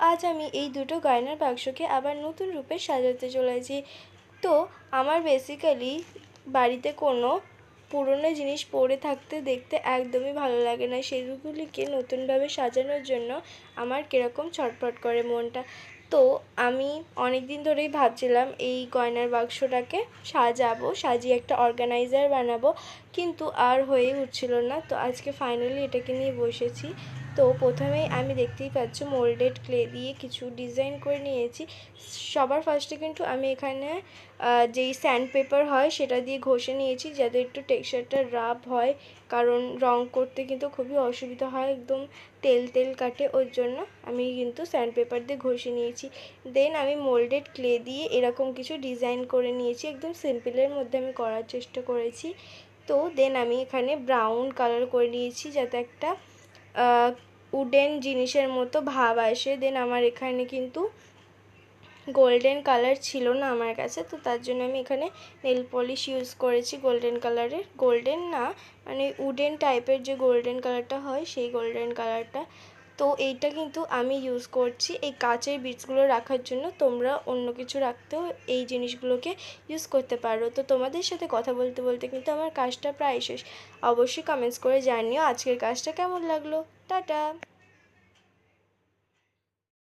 আজ আমি এই দুটো গয়নার বাক্সকে আবার নতুন রূপে সাজাতে চলেছি। তো আমার বেসিক্যালি বাড়িতে কোনো পুরনো জিনিস পড়ে থাকতে দেখতে একদমই ভালো লাগে না। সেগুলিকে নতুনভাবে সাজানোর জন্য আমার কীরকম ছটফট করে মনটা। তো আমি অনেক দিন ধরেই ভাবছিলাম এই গয়নার বাক্সটাকে সাজিয়ে একটা অর্গানাইজার বানাবো, কিন্তু আর হয়ে উঠছিল না। তো আজকে ফাইনালি এটাকে নিয়ে বসেছি। তো প্রথমেই আমি দেখতেই পাচ্ছ মোল্ডেড ক্লে দিয়ে কিছু ডিজাইন করে নিয়েছি। সবার ফার্স্টে কিন্তু আমি এখানে যেই স্যান্ড পেপার হয় সেটা দিয়ে ঘষে নিয়েছি, যাতে একটু টেক্সচারটা রাফ হয়, কারণ রং করতে কিন্তু খুবই অসুবিধা হয়, একদম তেল তেল কাটে। ওর জন্য আমি কিন্তু স্যান্ড পেপার দিয়ে ঘষে নিয়েছি। দেন আমি মোল্ডেড ক্লে দিয়ে এরকম কিছু ডিজাইন করে নিয়েছি, একদম সিম্পলের মধ্যে আমি করার চেষ্টা করেছি। তো দেন আমি এখানে ব্রাউন কালার করে নিয়েছি, যাতে একটা উডেন জিনিসের মতো ভাব আসে। দেন আমার এখানে কিন্তু গোল্ডেন কালার ছিল না আমার কাছে, তো তার জন্য আমি এখানে নেল পলিশ ইউজ করেছি গোল্ডেন কালারের। গোল্ডেন না, মানে উডেন টাইপের যে গোল্ডেন কালারটা হয় সেই গোল্ডেন কালারটা। তো এইটা কিন্তু আমি ইউজ করছি এই কাচের বিটসগুলো রাখার জন্য। তোমরা অন্য কিছু রাখতেও এই জিনিসগুলোকে ইউজ করতে পারো। তো তোমাদের সাথে কথা বলতে বলতে কিন্তু আমার কাজটা প্রায় শেষ। অবশ্যই কমেন্টস করে জানিও আজকের কাজটা কেমন লাগলো। টাটা।